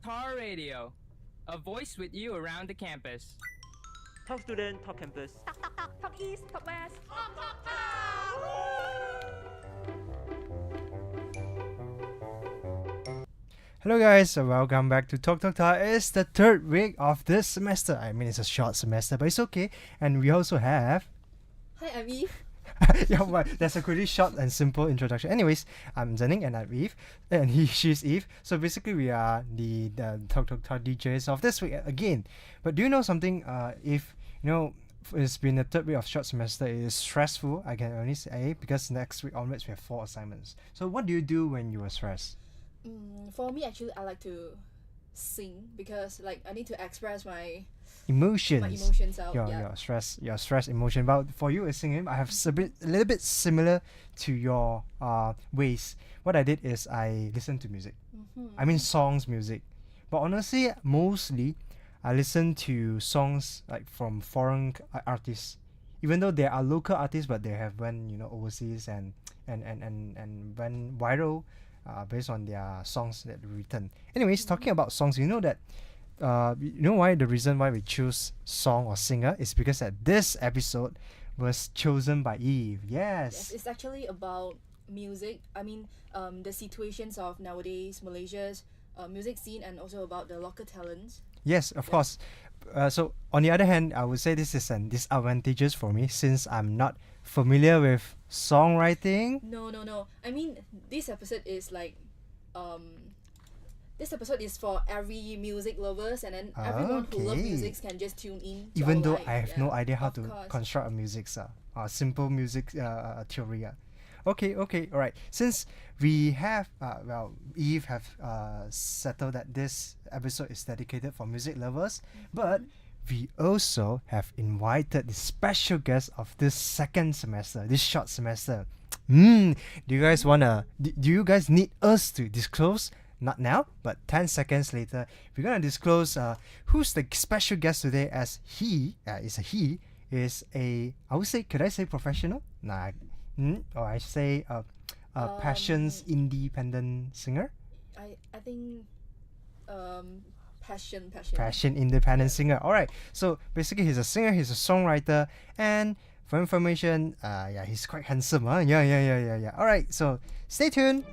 Tar Radio, a voice with you around the campus. Talk student, talk campus. Talk East, Talk West. Hello guys, welcome back to Talk Talk Talk. It's the third week of this semester. I mean, it's a short semester, but it's okay. And we also have... Hi, I'm Eve. yeah, well, that's a pretty short and simple introduction. Anyways, I'm Zening and I'm Eve. And she's Eve. So basically, we are the Talk Talk Talk DJs of this week again. But do you know something? If, it's been the third week of short semester. It is stressful, I can only say, because next week onwards, we have 4 assignments. So what do you do when you are stressed? For me, actually, I like to sing because I need to express my Emotions. out. Your stress emotion. But for you as singing, I have a little bit similar to your ways. What I did is I listened to music. I mean songs, music. But honestly, mostly I listen to songs like from foreign artists. Even though there are local artists, but they have went overseas and went viral based on their songs that written. Anyways, talking about songs, you know that why the reason why we choose song or singer is because that this episode was chosen by Eve. Yes, it's actually about music. I mean, the situations of nowadays Malaysia's music scene and also about the local talents. Yes, of course. So on the other hand, I would say this is an disadvantageous for me since I'm not familiar with songwriting. No. I mean, this episode is this episode is for every music lovers, and then everyone who loves music can just tune in. Even though I have no idea how to construct a music, simple music theory. Okay, alright. Since we have, Eve have settled that this episode is dedicated for music lovers, but we also have invited the special guest of this second semester, this short semester. Do you guys do you guys need us to disclose? Not now, but 10 seconds later, we're gonna disclose who's the special guest today, as he is a, could I say professional? Nah. Or I say passions independent singer. I think passion independent singer. Alright, so basically he's a singer, he's a songwriter, and for information, he's quite handsome. Yeah. Alright, so stay tuned.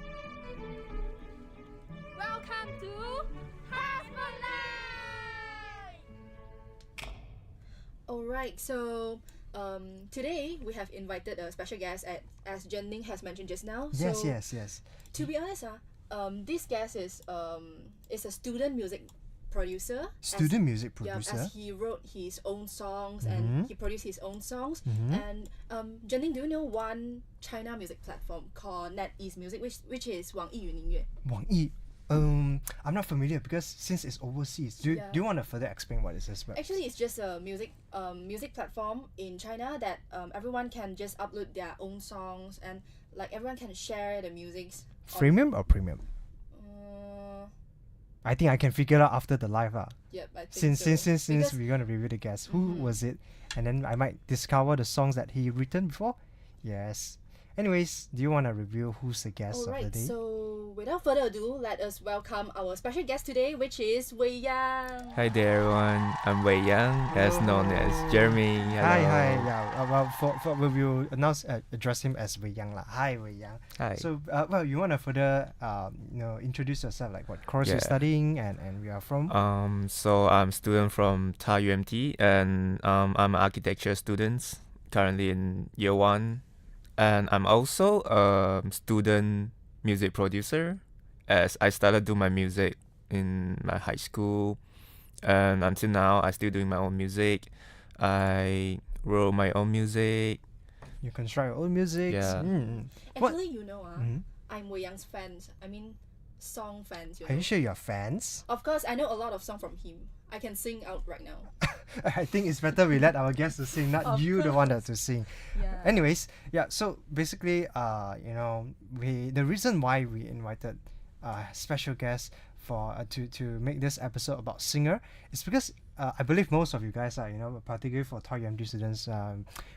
Welcome to Husband Life. Alright, so today we have invited a special guest as Jen Ning has mentioned just now. Yes. To be honest, this guest is a student music producer. As he wrote his own songs and he produced his own songs. And Jen Ning, do you know one China music platform called NetEase Music, which is 网易云音乐? 网易 I'm not familiar because since it's overseas. Do you want to further explain what is this? Actually, it's just a music platform in China that everyone can just upload their own songs and everyone can share the music. Freemium or premium? I think I can figure out after the live. Yep, I think since we're gonna review the guest, who was it, and then I might discover the songs that he written before. Yes. Anyways, do you want to review who's the guest of the day? So without further ado, let us welcome our special guest today, which is Wei Yang. Hi there, everyone. I'm Wei Yang, as known as Jeremy. Hello. Hi. Yeah. We will address him as Wei Yang lah. Hi, Wei Yang. Hi. So, you want to further, introduce yourself, like what course you're studying and where you are from? So I'm student from TAR UMT, and I'm an architecture student, currently in year 1. And I'm also a student music producer, as I started doing my music in my high school, and until now I still doing my own music. I wrote my own music. You construct your own music. Yeah. Actually, I'm Wei Yang's fans. I mean, song fans. Are you sure you're fans? Of course, I know a lot of songs from him. I can sing out right now. I think it's better we let our guests to sing, not Of you the one that to sing. Yeah. Anyways, so basically, the reason why we invited special guests for to make this episode about singer is because I believe most of you guys are, particularly for Toy UMD students,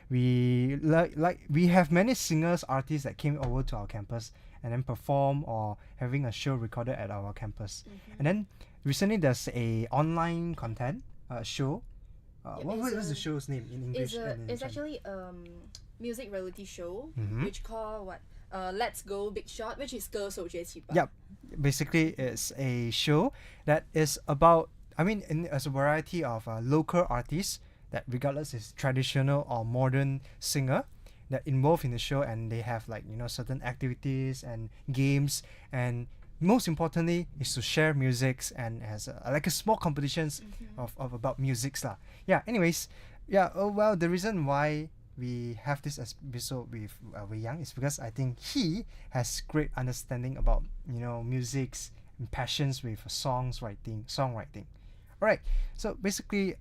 we have many singers, artists that came over to our campus and then perform or having a show recorded at our campus. And then recently there's a online content show. What's the show's name in English? It's actually music reality show which called Let's Go Big Shot, which is 歌手崛起吧. Yep. Basically, it's a show that is about, as a variety of local artists that regardless is traditional or modern singer that involved in the show, and they have certain activities and games, and most importantly is to share musics and has a small competitions of about musics lah. Yeah. Anyways, the reason why we have this episode with Wei Yang is because I think he has great understanding about musics and passions with songwriting. All right. So basically,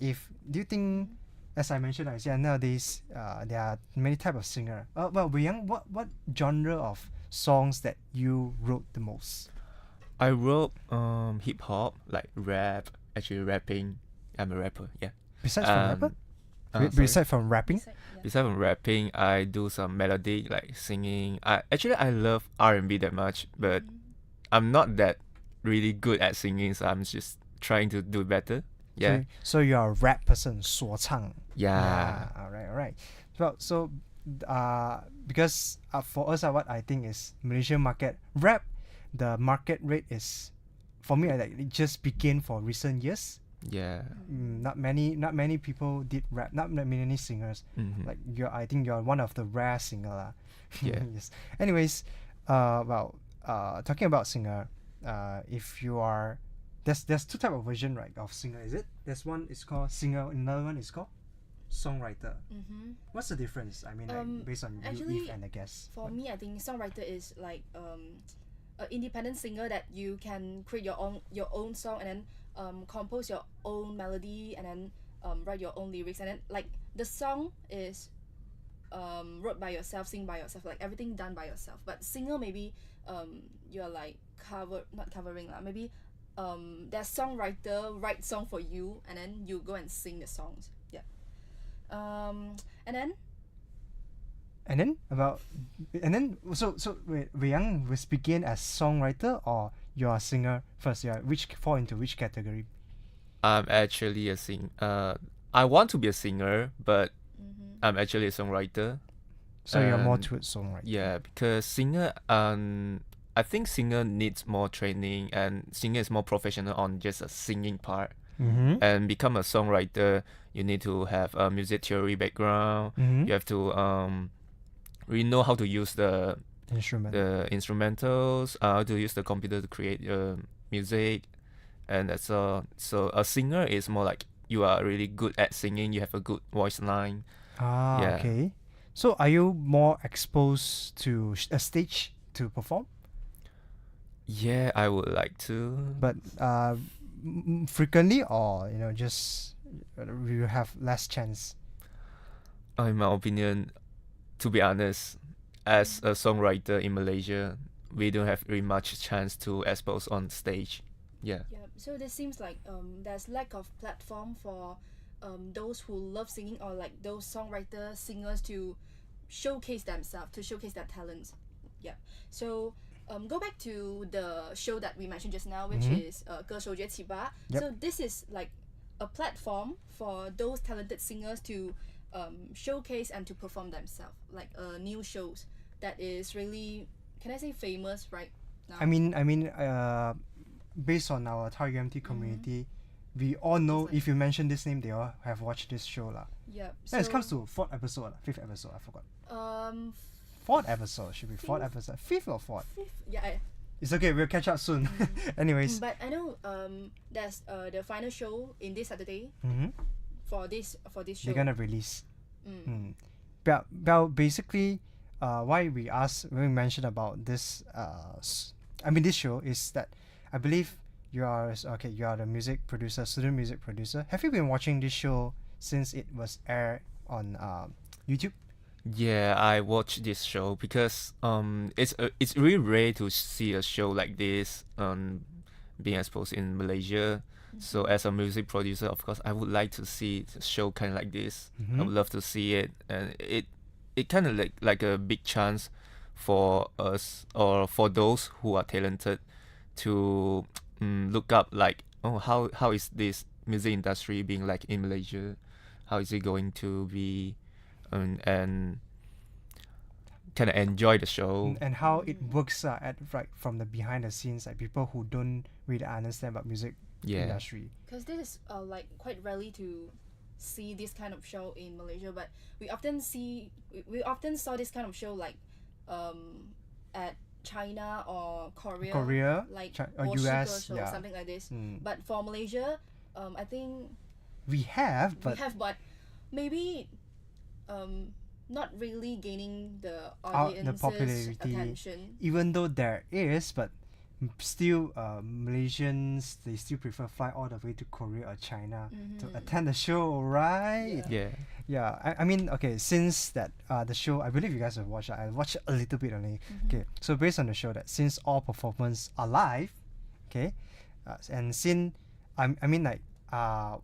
if do you think, as I mentioned, nowadays there are many type of singer. Wei Yang, what genre of songs that you wrote the most? I wrote hip hop, like rap, actually rapping. I'm a rapper, yeah. Besides from rapper? Besides from rapping? Besides from rapping, I do some melody, like singing. I love R&B that much, but I'm not that really good at singing, so I'm just trying to do better. Yeah. So you are a rap person, 说唱. Yeah. All right. So because for us, what I think is Malaysian market rap, the market rate is, for me, it just began for recent years. Yeah. Not many people did rap. Not many singers. Like I think you're one of the rare singer lah. Yeah. Yes. Anyways, talking about singer, if you are, there's two type of version, right, of singer. Is it? There's one is called singer, another one is called songwriter. What's the difference? Based on actually, you, Eve, and I guess. For me, I think songwriter is like an independent singer that you can create your own song and then compose your own melody and then write your own lyrics, and then like the song is wrote by yourself, sing by yourself, like everything done by yourself. But singer, maybe you're like not covering lah. Maybe that songwriter write song for you and then you go and sing the songs. Yeah. So wait, Wei Yang was begin as songwriter or you're a singer first? Yeah, which fall into which category? I'm actually a I want to be a singer, but I'm actually a songwriter. So you're more towards songwriter. Yeah, because singer, I think singer needs more training, and singer is more professional on just a singing part. And become a songwriter, you need to have a music theory background. You have to really know how to use the instrumentals, how to use the computer to create music, and that's all. So a singer is more like you are really good at singing. You have a good voice line. Yeah. Okay. So are you more exposed to a stage to perform? Yeah, I would like to. But frequently, or just you have less chance? In my opinion, to be honest, as a songwriter in Malaysia, we don't have very much chance to expose on stage. Yeah. Yeah. So this seems like there's lack of platform for those who love singing, or like those songwriters, singers, to showcase themselves, to showcase their talents. Yeah. So go back to the show that we mentioned just now, which is 歌手崛起吧. So this is like a platform for those talented singers to showcase and to perform themselves, like new shows that is really, can I say, famous right now? I mean, based on our Toy UMT community, we all know, if you mention this name, they all have watched this show lah. Yeah. So it comes to fifth episode, I forgot. Fourth episode, should be fourth episode. Fifth or fourth? Fifth, yeah. It's okay, we'll catch up soon. Anyways. But I know there's the final show in this Saturday for this show. They're gonna release. Well, basically, why we mentioned about this, this show is that I believe you are the music producer, student music producer. Have you been watching this show since it was aired on YouTube? Yeah, I watched this show because it's really rare to see a show like this being exposed in Malaysia. So as a music producer, of course, I would like to see a show kind of like this. I would love to see it, and it kind of like a big chance for us or for those who are talented to look up like, oh, how is this music industry being like in Malaysia? How is it going to be, and kind of enjoy the show. And how it works at right from the behind the scenes, like people who don't really understand about music industry. Because this is like quite rarely to see this kind of show in Malaysia, but we often saw this kind of show like at China or Korea, like or US, show, something like this. But for Malaysia, I think we have, but maybe not really gaining the audience's popularity, attention. Even though there is, but still Malaysians, they still prefer fly all the way to Korea or China to attend the show, right? Yeah. I mean, okay, since that the show, I believe you guys have watched it. I watched a little bit only. Okay, so based on the show, that since all performance are live, okay, and since I mean like I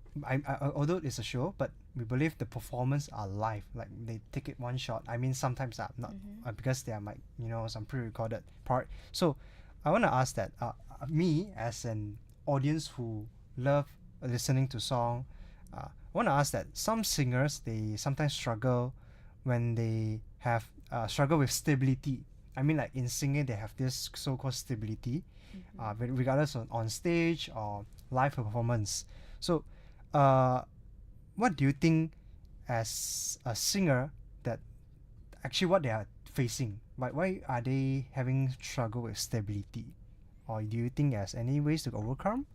although it's a show, but we believe the performance are live, like they take it one shot. I mean sometimes not because they are like some pre-recorded part. So I want to ask that me as an audience who love listening to song, I want to ask that some singers, they sometimes struggle when they have struggle with stability. I mean like in singing they have this so-called stability, regardless on stage or live performance. So what do you think as a singer that actually what they are facing? Why are they having struggle with stability? Or do you think there's any ways to overcome?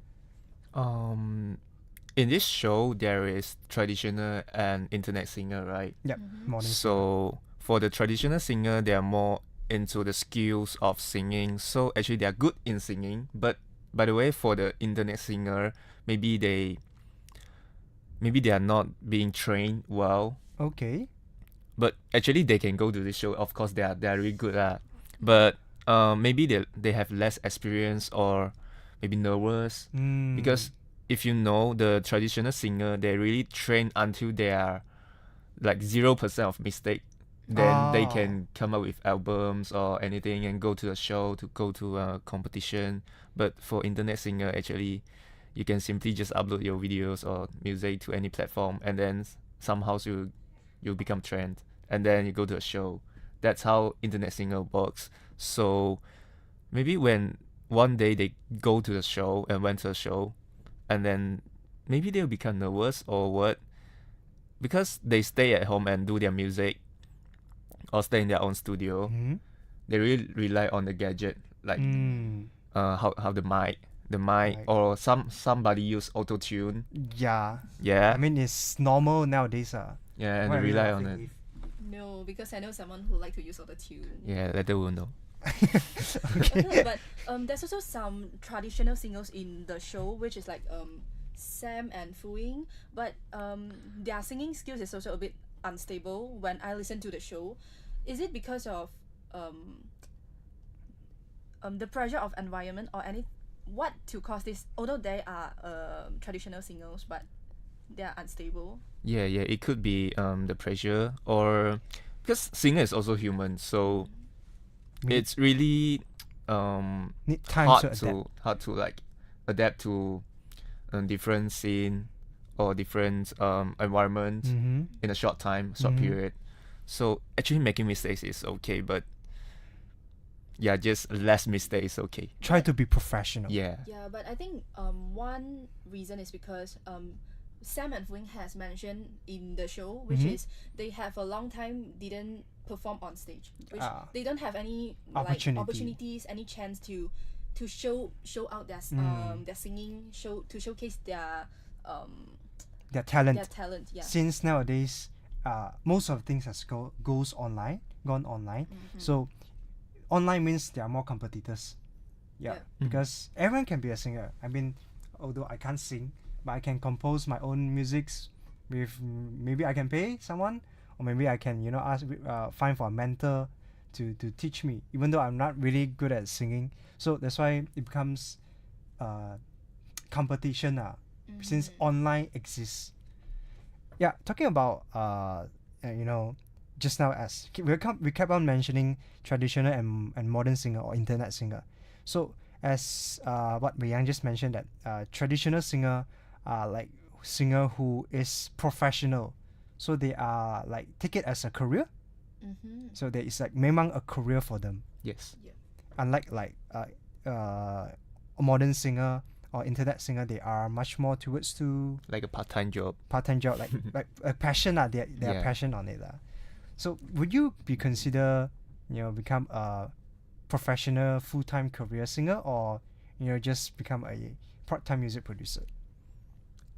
In this show there is traditional and internet singer, right? Yep. So for the traditional singer, they are more into the skills of singing. So actually they are good in singing, but by the way, for the internet singer, maybe they are not being trained well. Okay. But actually they can go to the show. Of course they are really good at. But maybe they have less experience or maybe nervous. Because if you know the traditional singer, they really train until they are like 0% of mistake. Then they can come up with albums or anything and go to a show, to go to a competition. But for internet singer, actually, you can simply just upload your videos or music to any platform, and then somehow you become trend, and then you go to a show. That's how internet singer works. So maybe when one day they go to the show and went to a show, and then maybe they'll become nervous or what, because they stay at home and do their music or stay in their own studio. They really rely on the gadget, like how the mic, right. Or somebody use auto tune. Yeah. I mean it's normal nowadays. Yeah, and they rely on it. No, because I know someone who like to use auto tune. Yeah, later we'll know. Okay. But there's also some traditional singers in the show, which is like Sam and Fu Ying, but their singing skills is also a bit unstable when I listen to the show. Is it because of the pressure of environment or what to cause this? Although they are traditional singers, but they are unstable. Yeah, it could be the pressure, or because singer is also human, so it's really need time hard to like adapt to different scene or different environment in a short period. So actually making mistakes is okay, but yeah, just less mistakes okay. Try to be professional. Yeah, but I think one reason is because Sam and Fu Ying has mentioned in the show, which is they have a long time didn't perform on stage, which they don't have any opportunities, any chance to show out their singing, to showcase their talent. Yeah. Since nowadays, most of things has gone online. So online means there are more competitors. Yeah. Because everyone can be a singer. I mean, although I can't sing, but I can compose my own musics with maybe I can pay someone, or maybe I can ask find for a mentor to teach me, even though I'm not really good at singing. So that's why it becomes competition since online exists. Yeah, talking about you know, just now as we kept on mentioning traditional and modern singer or internet singer. So as what Wei Yang just mentioned, that traditional singer are like singer who is professional, so they are like take it as a career. So there is like memang a career for them. Yes. Unlike like a modern singer or internet singer, they are much more towards to Like a part-time job. like like a passion they are Yeah. passion on it So would you be consider become a professional full-time career singer, or just become a part-time music producer?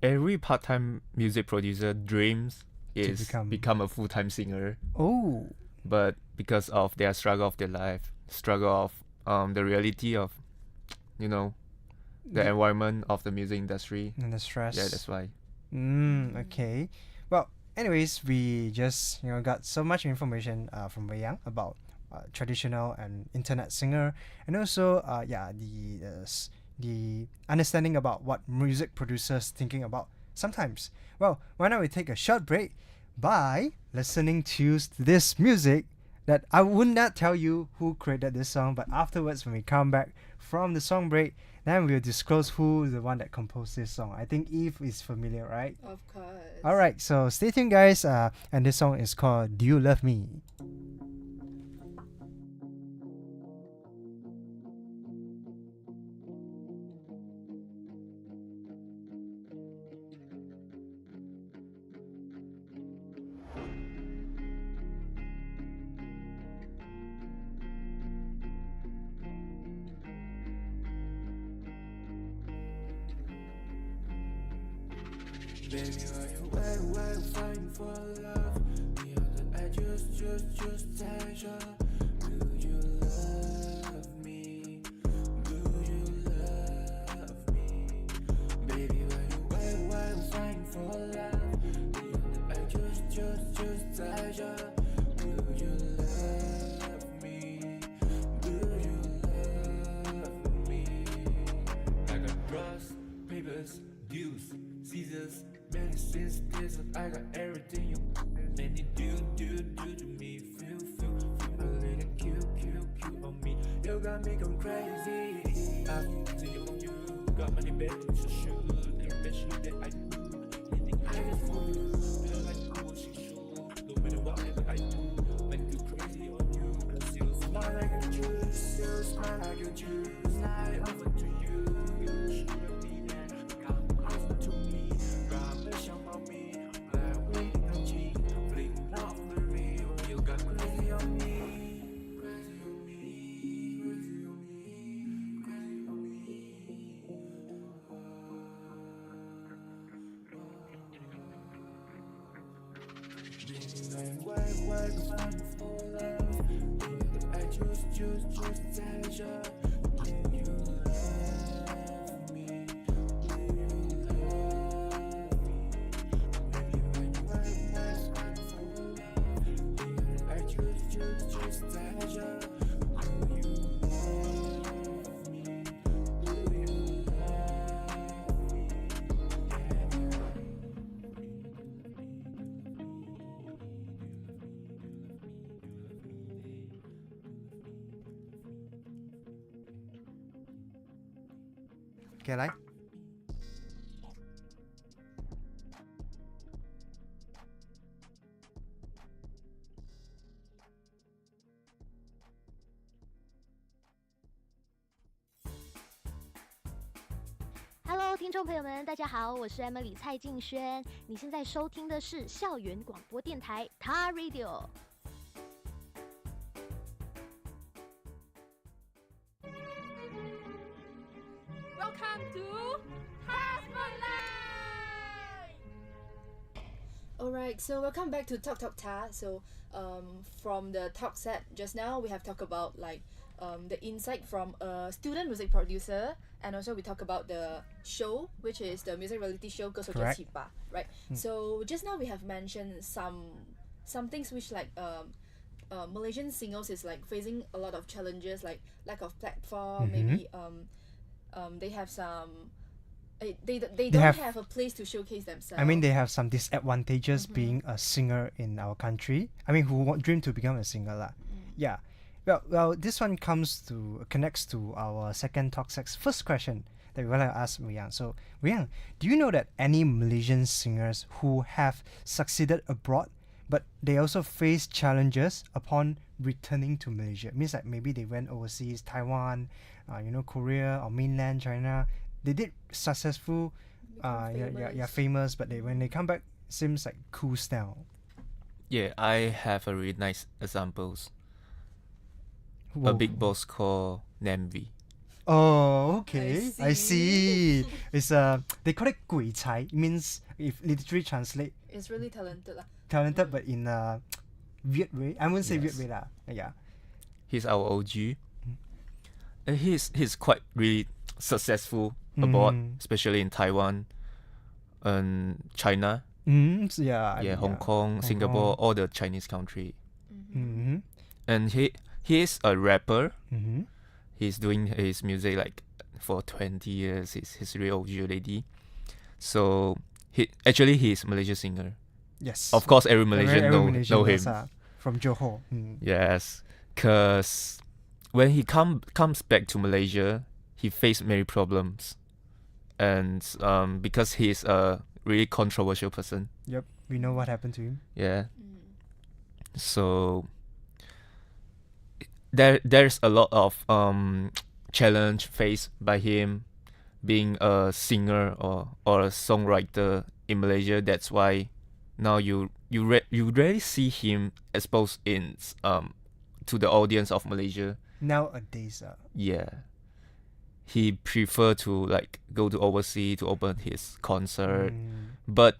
Every part-time music producer dreams is become- become a full-time singer, Oh, but because of their struggle of their life, struggle of the reality of, the environment of the music industry. and the stress. Yeah, that's why. Okay. Well, anyways, we just got so much information from Wei Yang about traditional and internet singer, and also the understanding about what music producers thinking about sometimes. Well, why don't we take a short break by listening to this music that I would not tell you who created this song, but afterwards when we come back from the song break, then we'll disclose who is the one that composed this song. I think Eve is familiar, right? Of course. Alright, so stay tuned guys, and this song is called Do You Love Me? Baby, why you fighting for love? The other I just touch her. Do you love me? Do you love me? Baby, why you fighting for love? The other I just touch her. Do you love me? Do you love me? I got bras, papers, dues, scissors, medicines, pills, I got everything you and you do to me. Feel a little cute on me. You got me going crazy. I've seen you on you. Got money, baby, so should. Especially that I do. Anything I do for you. Feel like cool, she should. No matter whatever I do, when you crazy on you. Cause you smile like a juice. You smile like a juice. I offer to you. You should be there. Come closer to me. Grab a shot on me. Black wing on G. Fling off the real. You got crazy on me. Crazy on me. Crazy on me. Crazy on me. Why find for love? I just tell you. Do you love me? Do you love me? Baby, why find for love? I just tell you. Do you love me? Do you love me? Okay, like. Hello， 听众朋友们，大家好，我是 Emily 蔡静轩。你现在收听的是校园广播电台 Ta Radio。Welcome to Spotlight. Alright, so welcome back to Talk Ta. So from the talk set just now, we have talked about like the insight from a student music producer, and also we talk about the show, which is the music reality show 歌手节气吧, right? So just now we have mentioned some things which like Malaysian singers is like facing a lot of challenges, like lack of platform, maybe they have some They don't have- have a place to showcase themselves. I mean, they have some disadvantages being a singer in our country. I mean, who dream to become a singer lah. Yeah. Well, this one connects to our second talk sex first question that we want to ask Wei-Yang. So, Wei-Yang, do you know that any Malaysian singers who have succeeded abroad, but they also face challenges upon returning to Malaysia? Means that maybe they went overseas, Taiwan, Korea or mainland China. They did successful, famous, but when they come back, seems like cool style. Yeah, I have a really nice examples. Whoa. A big boss called Namvi. Oh, okay. I see. see. It's they call it 鬼才. Means if literally translate It's really talented lah. talented, but in a weird way. I wouldn't say weird Yes. way lah. Yeah. He's our OG. And he's quite really successful abroad, especially in Taiwan and China. So yeah. Hong Kong, Singapore, all the Chinese country. Mm-hmm. And he is a rapper. Mm-hmm. He's doing his music like for 20 years. He's really OG already. So he's Malaysian singer. Yes. Of course, every Malaysian Every know him. knows, from Johor. Yes, cause when he comes back to Malaysia, he faced many problems, and because he's a really controversial person. Yep. We know what happened to him. Yeah. So there's a lot of challenge faced by him being a singer or a songwriter in Malaysia. That's why now you rarely see him exposed in to the audience of Malaysia. Nowadays, Yeah. He prefer to like go to overseas to open his concert, but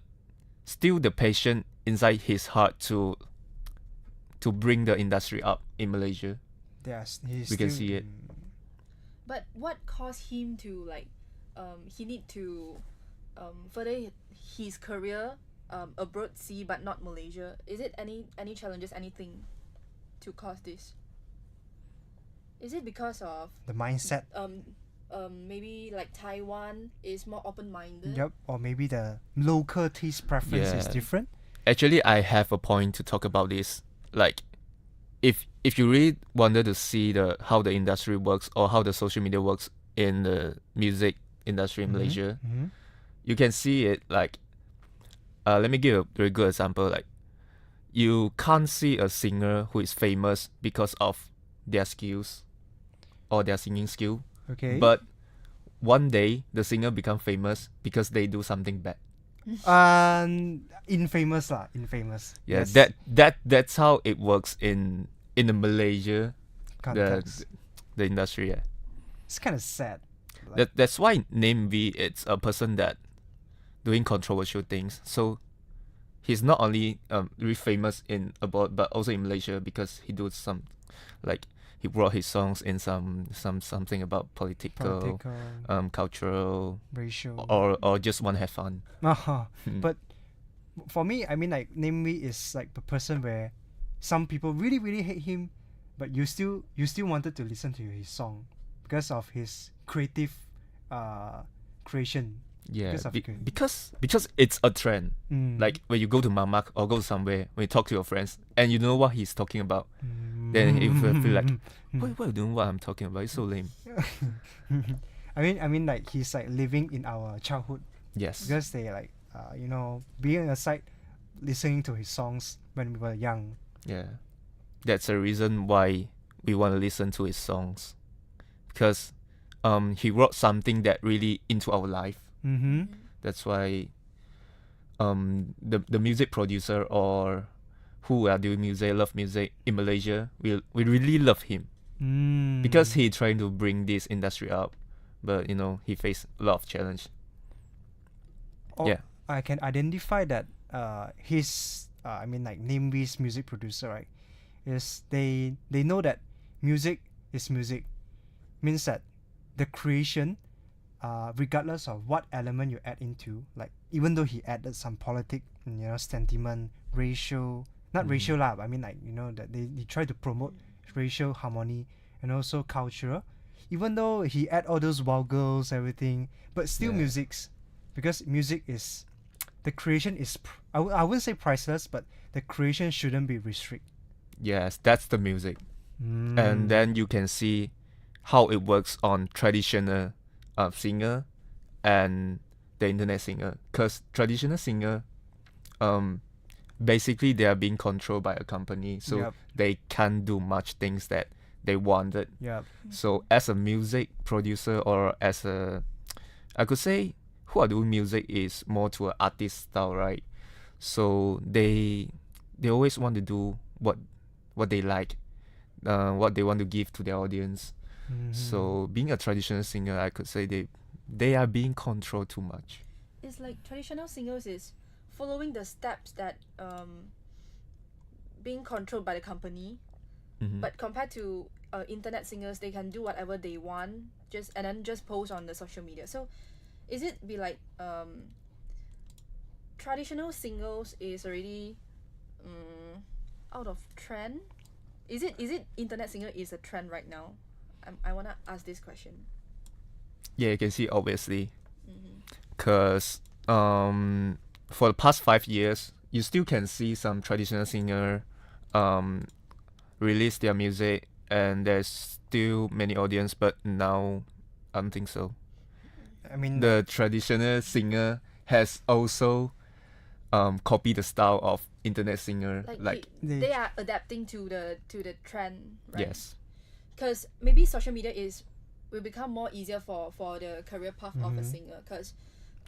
still the passion inside his heart to bring the industry up in Malaysia. yes, We can see it. But what caused him to like, he need to further his career abroad, but not Malaysia? Is it any challenges, anything to cause this? Is it because of The mindset. maybe like Taiwan is more open-minded? Yep. Or maybe the local taste preference is Yeah. different. Actually, I have a point to talk about this. Like, if you really wanted to see how the industry works or how the social media works in the music industry in Malaysia, you can see it like. Let me give a very good example. Like, you can't see a singer who is famous because of their skills or their singing skill. Okay. But one day the singer become famous because they do something bad. Infamous lah. Infamous. Yeah, Yes. that's how it works in the Malaysia Context. the industry. Yeah. It's kind of sad. Like, That's why Name V it's a person that doing controversial things. So he's not only really famous in abroad but also in Malaysia because he do some like he wrote his songs in something about political, cultural, racial. or just want to have fun. But for me, I mean, like, Namely is like the person where some people really, really hate him, but you still wanted to listen to his song because of his creative creation. Yeah, Because of because it's a trend. Mm. Like when you go to Mamak or go somewhere, when you talk to your friends and you know what he's talking about, then you feel like, why are you doing what I'm talking about? It's so lame. I mean, like, he's like living in our childhood Yes. because they like, being aside, listening to his songs when we were young. Yeah. That's the reason why we want to listen to his songs. Because he wrote something that really into our life. Mm-hmm. That's why the music producer or who are doing music, love music in Malaysia, we really love him. Because he trying to bring this industry up. But he faced a lot of challenge. Yeah. I can identify that his Namvi's music producer, right, is they know that music is music, means that the creation, regardless of what element you add into, like, even though he added some politic, sentiment, racial, not racial lah, but I mean, like, that they try to promote racial harmony and also culture. even though he add all those vowels, everything, but still Yeah. music's, because music is, the creation is, I wouldn't say priceless, but the creation shouldn't be restricted. Yes, that's the music. Mm. And then you can see how it works on traditional singer and the internet singer. Because traditional singer, basically they are being controlled by a company, so Yep. they can't do much things that they wanted. Yeah. So as a music producer, or as a, I could say, who are doing music is more to an artist style, right? So they always want to do what they like, what they want to give to their audience. Mhm. So being a traditional singer, I could say they are being controlled too much. It's like traditional singers is following the steps that being controlled by the company, Mhm. but compared to internet singers, they can do whatever they want, and then just post on the social media. So is it be like traditional singles is already out of trend? Is it internet singer is a trend right now? I wanna ask this question. Yeah, you can see obviously, Mm-hmm. because for the past 5 years, you still can see some traditional singer release their music, and there's still many audience. But now, I don't think so. I mean, The traditional singer has also copied the style of internet singer. Like they are adapting to the trend, right? Yes, Because maybe social media will become more easier for the career path of a Mhm. singer. Because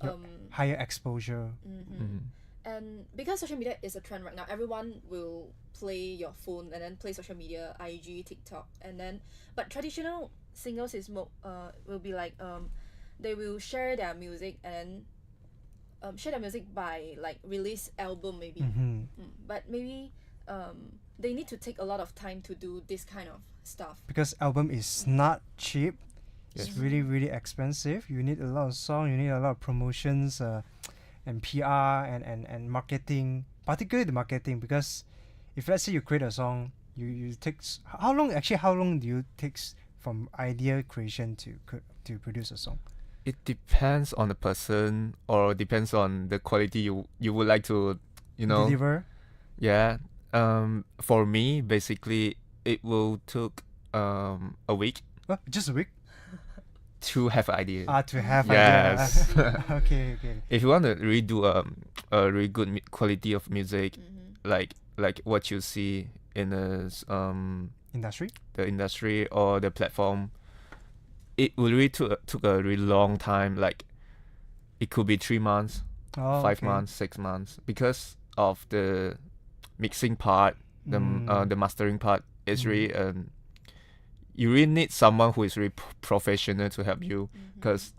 Yep. Higher exposure. Mhm. and because social media is a trend right now, everyone will play your phone and then play social media, IG, TikTok, and then but traditional singers will be like they will share their music and share their music by like release album maybe. Mhm. But maybe they need to take a lot of time to do this kind of stuff. Because album is not cheap. It's Yes. really, really expensive. You need a lot of song. You need a lot of promotions, and PR and marketing. Particularly the marketing, because if let's say you create a song, you take how long do you takes from idea creation to produce a song? it depends on the person, or depends on the quality you would like to, Deliver. Yeah. For me, basically, it will took a week Just a week. to have an idea. To have Yes. idea. Okay. If you want to really do a really good quality of music, Mm-hmm. like what you see in Industry. the industry or the platform, it will really took a really long time. Like, it could be 3 months, Oh, 5 okay. months, 6 months, because of the mixing part, the mastering part. It's really you really need someone who is really professional to help you, because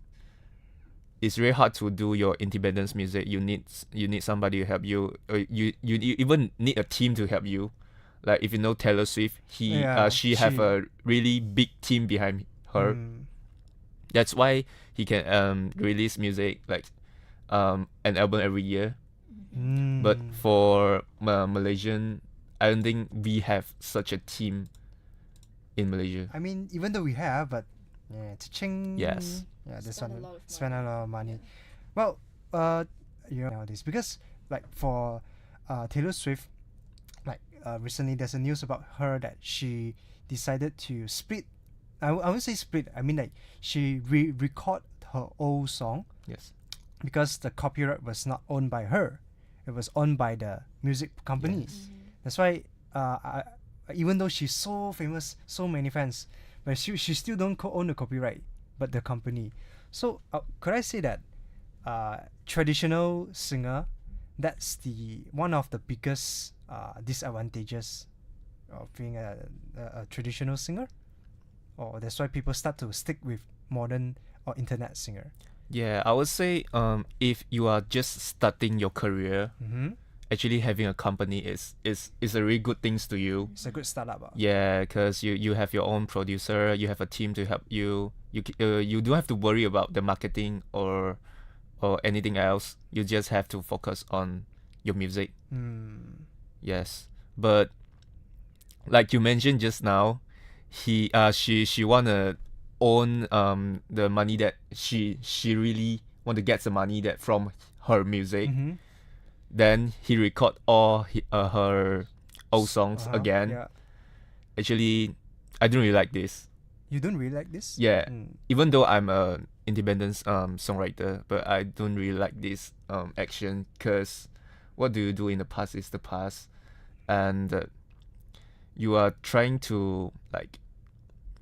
it's really hard to do your independence music. You need somebody to help you. You even need a team to help you. Like, if you know Taylor Swift, she have a really big team behind her. That's why he can release music like an album every year. But for Malaysian, I don't think we have such a team in Malaysia. I mean, even though we have, but yeah, cha-ching. Yes. Yeah, this Spend a one lot of spend a money. lot of money. Well, nowadays, because like for Taylor Swift, like recently there's a news about her that she decided to split. I won't say split. I mean, like, she record her old song Yes. because the copyright was not owned by her. It was owned by the music company. Yes. That's why even though she's so famous, so many fans, but she still don't own the copyright, but the company. So could I say that traditional singer, that's the one of the biggest disadvantages of being a traditional singer? Or that's why people start to stick with modern or internet singer? Yeah, I would say if you are just starting your career, actually having a company is a really good things to you. It's a good startup. Yeah, because you have your own producer, you have a team to help you. You don't have to worry about the marketing or anything else. You just have to focus on your music. Yes, but like you mentioned just now, she wanna own the money that she really want to get the money that from her music. Mm-hmm. Then he record all her old songs again. Yeah. Actually, I don't really like this. You don't really like this? Yeah, Mm. even though I'm a independent songwriter, but I don't really like this action, because what do you do in the past is the past, and you are trying to like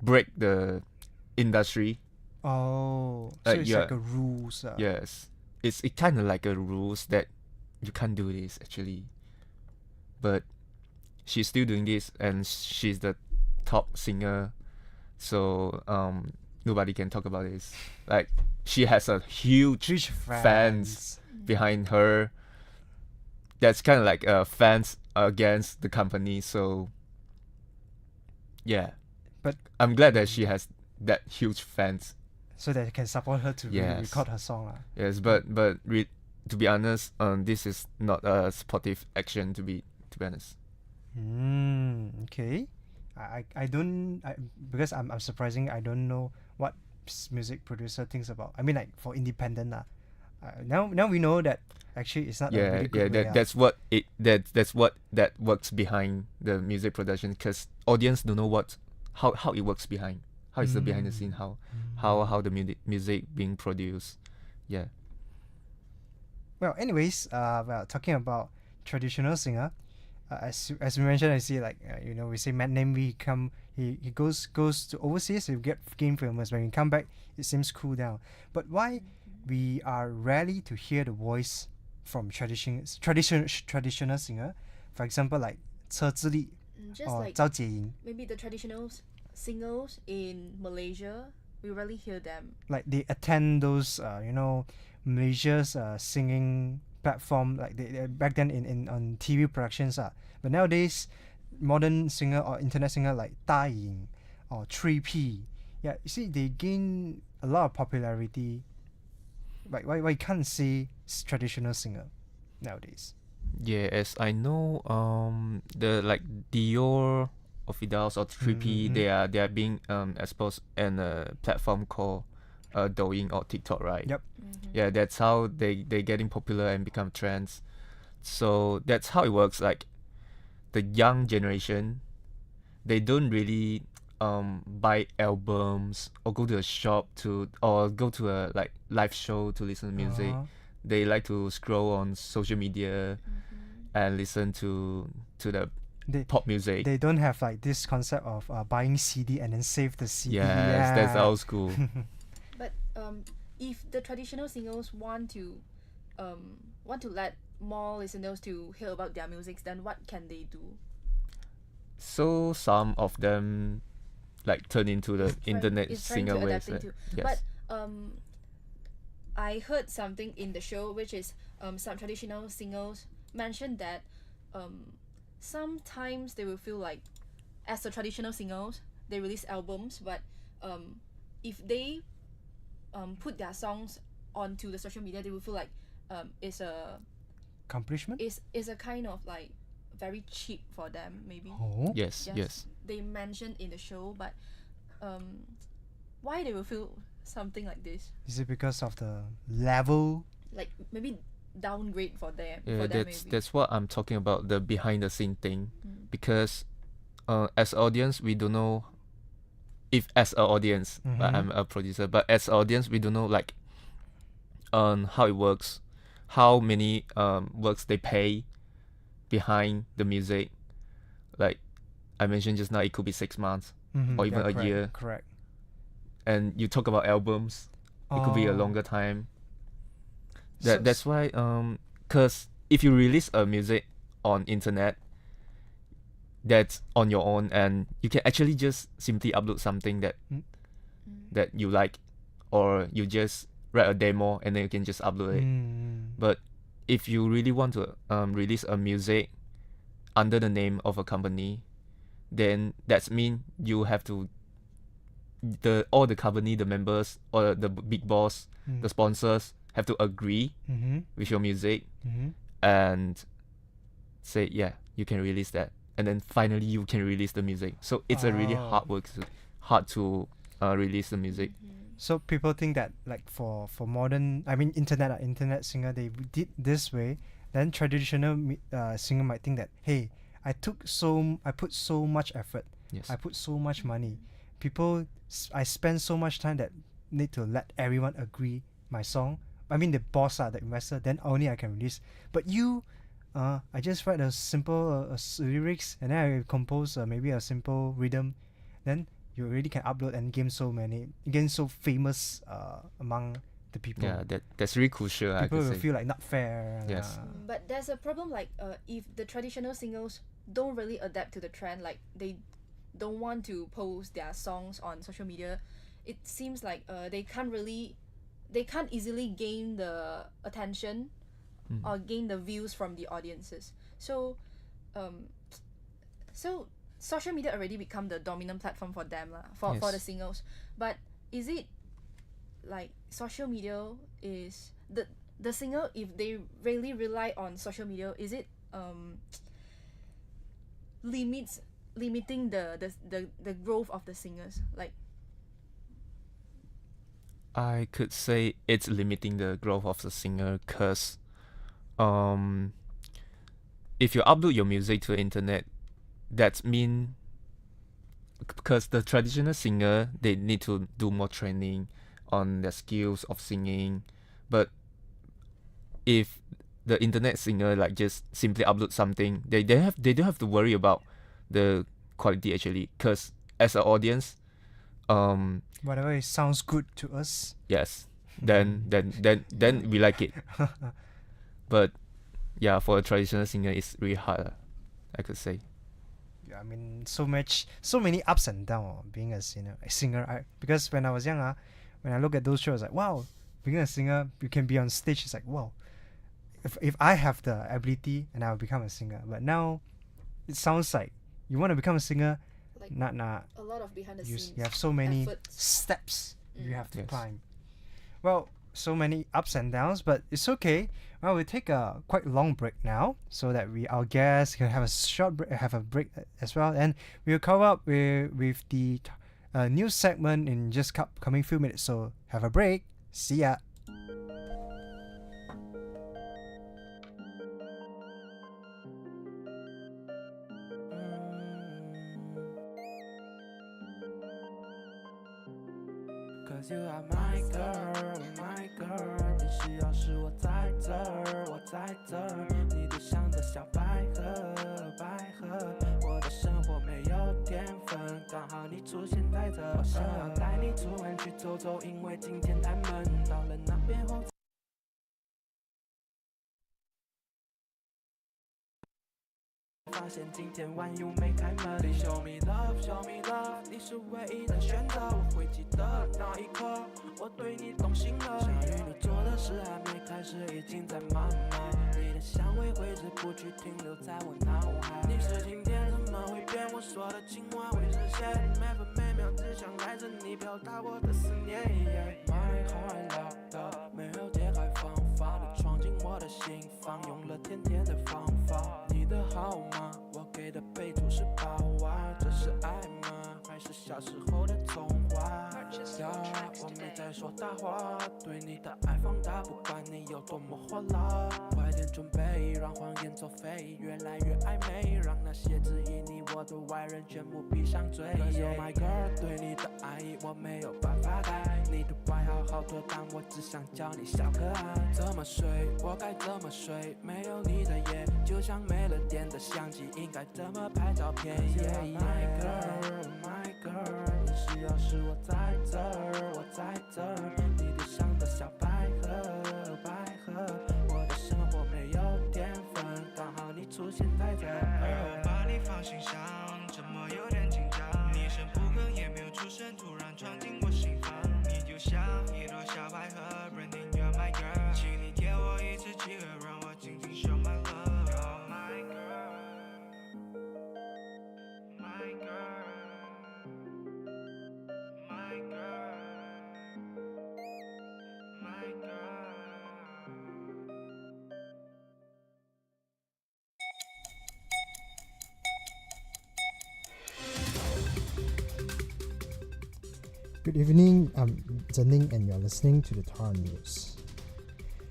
break the industry. Oh, so it's yeah. like a rules. Yes, it's kind of like a rules that you can't do this actually, but she's still doing this, and she's the top singer, so nobody can talk about this. Like, she has a huge Huge fans behind her. That's kind of like fans against the company. So yeah, But I'm glad that she has that huge fans. so that you can support her to Yes. record her song. Yes, but to be honest, this is not a supportive action, to be honest. Okay. I don't because I'm surprising. I don't know what music producer thinks about. I mean, like for independent now we know that actually it's not a Yeah, really good way, that's what that works behind the music production, because audience don't know how it works behind, how is the behind the scene, how the music being produced. Yeah. Well, anyways, well, talking about traditional singer, as we mentioned, I see like we say Matt Namby he goes to overseas, he gain famous. When he come back, it seems cool down. But why we are rarely to hear the voice from traditional singer? For example, like Che Zili Just or like Zhao Jieying. maybe the traditional singers in Malaysia, we rarely hear them. Like they attend those Malaysia's singing platform, like they back then in on TV productions but nowadays modern singer or internet singer like Da Ying or 3P, you see they gain a lot of popularity. Like why can't see traditional singer nowadays? Yeah, as I know, the like Dior or Fidels or 3P, they are being exposed in a platform called Douyin or TikTok, right? Yep. Yeah, that's how they getting popular and become trends. So that's how it works. Like the young generation, they don't really buy albums or go to a shop or go to a like live show to listen to music. They like to scroll on social media and listen to the pop music. They don't have like this concept of buying CD and then save the CD. Yes, that's old school. But if the traditional singers want to let more listeners to hear about their music, then what can they do? So some of them like turn into the internet Is trying singer to ways. adapt into. Yes. But I heard something in the show, which is some traditional singers mentioned that sometimes they will feel like, as the traditional singers, they release albums, but if they put their songs onto the social media, they will feel like it's a accomplishment. is a kind of like very cheap for them, maybe. Oh. Yes. They mentioned in the show, but why they will feel something like this? Is it because of the level? Like maybe downgrade for them. Yeah, for them maybe. that's what I'm talking about, the behind the scene thing. Because as audience, we don't know if as an audience, but I'm a producer, but as an audience, we don't know like how it works, how many works they pay behind the music. Like I mentioned just now, it could be 6 months or even a year. Correct. And you talk about albums, it could be a longer time. That's why cause if you release a music on internet, that's on your own, and you can actually just simply upload something that you like, or you just write a demo and then you can just upload it. But if you really want to release a music under the name of a company, then that's mean you have to all the company, the members or the big boss, the sponsors have to agree with your music and say, yeah, you can release that, and then finally you can release the music. So it's a really hard to release the music. So people think that like for modern, I mean internet singer, they did this way. Then traditional singer might think that, hey, I put so much effort, Yes. I put so much money, I spend so much time that need to let everyone agree my song. I mean the boss, the investor, then only I can release. But you, I just write a simple lyrics, and then I compose maybe a simple rhythm, then you already can upload and gain so famous among the people. Yeah, that's really crucial. I People could will say. feel like not fair. Yes. But there's a problem, like if the traditional singers don't really adapt to the trend, like they don't want to post their songs on social media, it seems like they can't easily gain the attention or gain the views from the audiences. So social media already become the dominant platform for them for Yes. the singers. But is it like social media is the singer, if they really rely on social media, is it limiting the growth of the singers? Like, I could say it's limiting the growth of the singer, because if you upload your music to the internet, that's mean, because the traditional singer, they need to do more training on their skills of singing. But if the internet singer like just simply upload something, they don't have to worry about the quality actually, because as an audience, Whatever it sounds good to us. yes, then we like it. But yeah, for a traditional singer, it's really hard, I could say. Yeah, I mean, so many ups and downs being a singer. Because when I was young, when I look at those shows, like, wow, being a singer, you can be on stage. It's like, wow, if I have the ability, and I'll become a singer. But now, it sounds like you want to become a singer, like not a lot of behind the scenes. you have so many efforts. steps you have to Yes. climb. Well, so many ups and downs, but it's okay. Well, we'll take a quite long break now, so that our guests can have a short break, have a break as well, and we'll come up with the new segment in just coming few minutes. So have a break. See ya. Cause you are my girl, my girl， 你需要时我在这儿，我在这儿。你就像个小百合，百合。我的生活没有天分，刚好你出现在这。我想要带你出门去走走，因为今天太闷。到了那边后。发现今天晚又没开门。Please show me love, show me love， 你是唯一的选择。我会记得那一刻，我对你动心了。想与你做的事还没开始，已经在慢慢。你的香味挥之不去，停留在我脑海。你是晴天，怎么会变？我说的情话会实现。每分每秒只想带着你表达我的思念。My heart locked， 没有解开方法，你闯进我的心房，用了甜甜的方法。你的号码，我给的备注是宝啊，这是爱吗？还是小时候的童话？我没在说大话，对你的爱放大，不管你有多么火辣。快点准备，让谎言作废，越来越暧昧，让那些质疑你我的外人全部闭上嘴。Cause you're my girl， 对你的爱意我没有办法改，你的外号好多，但我只想叫你小可爱。怎么睡？我该怎么睡？没有你的夜，就像没了电的相机，应该怎么拍照片 ？My girl， my girl， 你需要时我在这儿，我在这儿。你就像个小百合，百合。我的生活没有天分，刚好你出现在这儿。我把你放心上，怎么有点紧张？你一声不吭也没有出声，突然闯进我心房。你就像一朵小百合 ，Branding you're my girl， 请你给我一次机会，让我紧紧手满了。You're my girl， my girl，my girl，my girl。Good evening, I'm Zening and you're listening to the TAR News.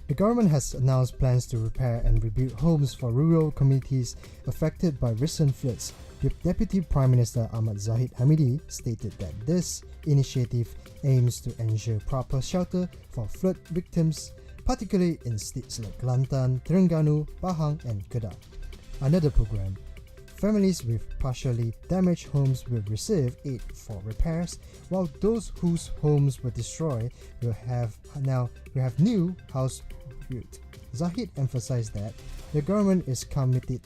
The government has announced plans to repair and rebuild homes for rural communities affected by recent floods. The Deputy Prime Minister Ahmad Zahid Hamidi stated that this initiative aims to ensure proper shelter for flood victims, particularly in states like Kelantan, Terengganu, Pahang and Kedah. Under the program, families with partially damaged homes will receive aid for repairs, while those whose homes were destroyed will have new house built. Zahid emphasized that the government is committed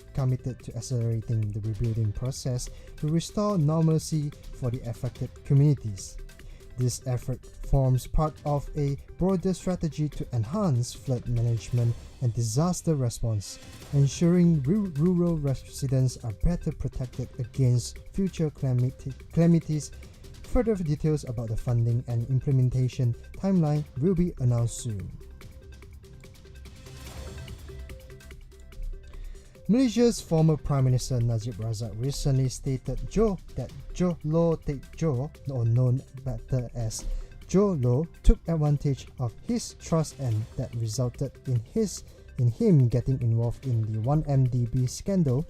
to accelerating the rebuilding process to restore normalcy for the affected communities. This effort forms part of a broader strategy to enhance flood management and disaster response, ensuring rural residents are better protected against future calamities. Further details about the funding and implementation timeline will be announced soon. Malaysia's former Prime Minister Najib Razak recently stated that Johor Low Teck Joh, or known better as Joe Low, took advantage of his trust and that resulted in him getting involved in the 1MDB scandal.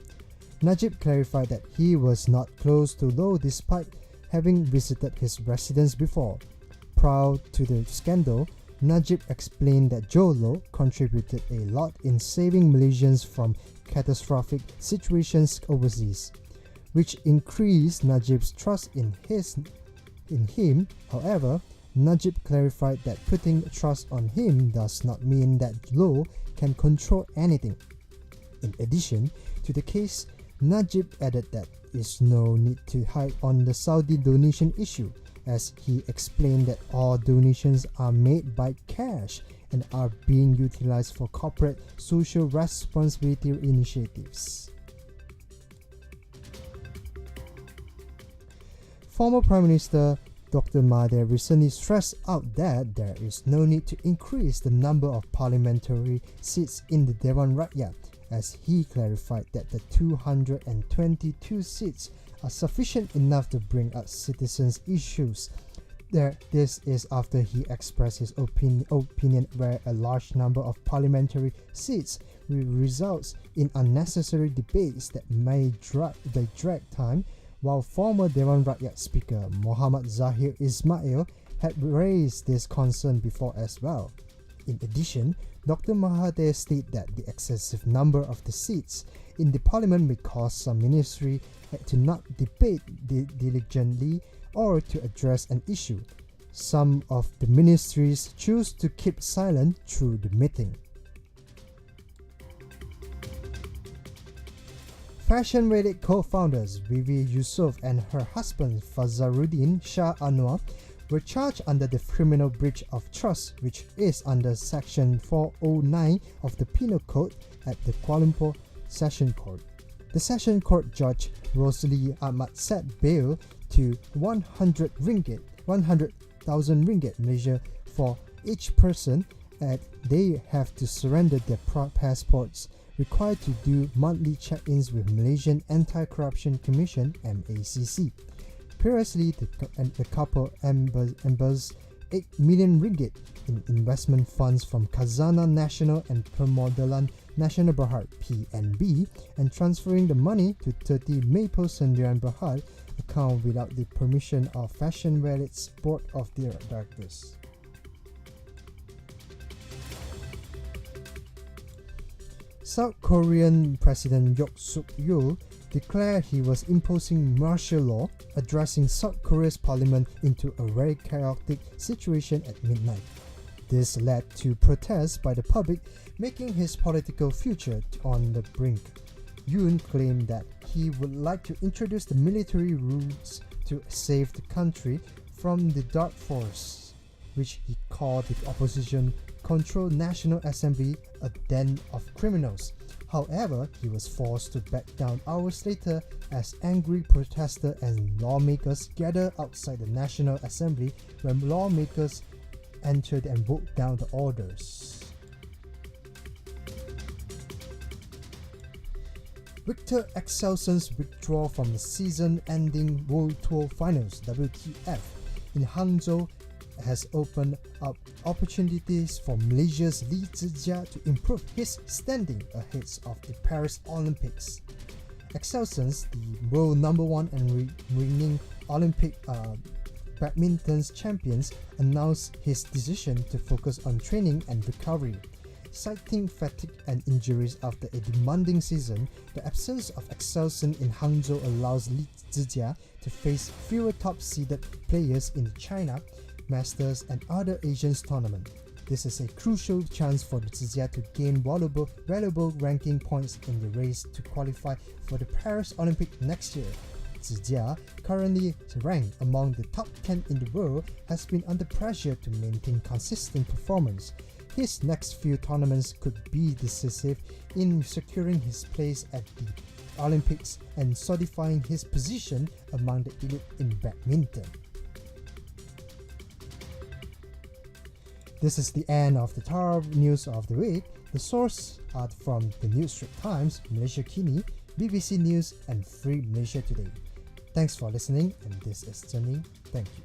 Najib clarified that he was not close to Low despite having visited his residence before. Prior to the scandal, Najib explained that Joe Low contributed a lot in saving Malaysians from catastrophic situations overseas, which increased Najib's trust in him. However, Najib clarified that putting trust on him does not mean that Low can control anything. In addition to the case, Najib added that there is no need to hide on the Saudi donation issue, as he explained that all donations are made by cash and are being utilized for corporate social responsibility initiatives. Former Prime Minister Dr. Mahathir recently stressed out that there is no need to increase the number of parliamentary seats in the Dewan Rakyat, as he clarified that the 222 seats are sufficient enough to bring up citizens' issues. This is after he expressed his opinion where a large number of parliamentary seats will result in unnecessary debates that may drag time, while former Dewan Rakyat Speaker Muhammad Zahir Ismail had raised this concern before as well. In addition, Dr. Mahathir stated that the excessive number of the seats in the parliament may cause some ministry to not debate diligently or to address an issue. Some of the ministries choose to keep silent through the meeting. Fashion Wedding co-founders Vivi Yusof and her husband Fazaruddin Shah Anwar were charged under the criminal breach of trust, which is under Section 409 of the Penal Code at the Kuala Lumpur Session Court. The Session Court Judge Rosalie Ahmad set bail to 100,000 ringgit Malaysia for each person, and they have to surrender their passports, required to do monthly check-ins with Malaysian Anti-Corruption Commission (MACC). Previously, the couple embezzled 8 million ringgit in investment funds from Khazanah Nasional and Permodalan Nasional Berhad (PNB) and transferring the money to 30 Maple Sendirian Berhad account without the permission of Fashion Wedding's board of directors. South Korean President Yoon Suk Yeol declared he was imposing martial law, addressing South Korea's parliament into a very chaotic situation at midnight. This led to protests by the public, making his political future on the brink. Yoon claimed that he would like to introduce the military rules to save the country from the dark force, which he called the opposition-controlled National Assembly a den of criminals. However, he was forced to back down hours later as angry protesters and lawmakers gathered outside the National Assembly when lawmakers entered and broke down the orders. Victor Axelson's withdrawal from the season-ending World Tour Finals (WTF) in Hangzhou has opened up opportunities for Malaysia's Li Zijia to improve his standing ahead of the Paris Olympics. Excelsior, the world number one and reigning Olympic badminton champions, announced his decision to focus on training and recovery. Citing fatigue and injuries after a demanding season, the absence of Excelsior in Hangzhou allows Li Zijia to face fewer top-seeded players in the China Masters and other Asian tournaments. This is a crucial chance for Zijia to gain valuable ranking points in the race to qualify for the Paris Olympics next year. Zijia, currently ranked among the top 10 in the world, has been under pressure to maintain consistent performance. His next few tournaments could be decisive in securing his place at the Olympics and solidifying his position among the elite in badminton. This is the end of the TAR News of the Week. The sources are from the News Strip Times, Malaysia Kini, BBC News, and Free Malaysia Today. Thanks for listening, and this is Jenny. Thank you.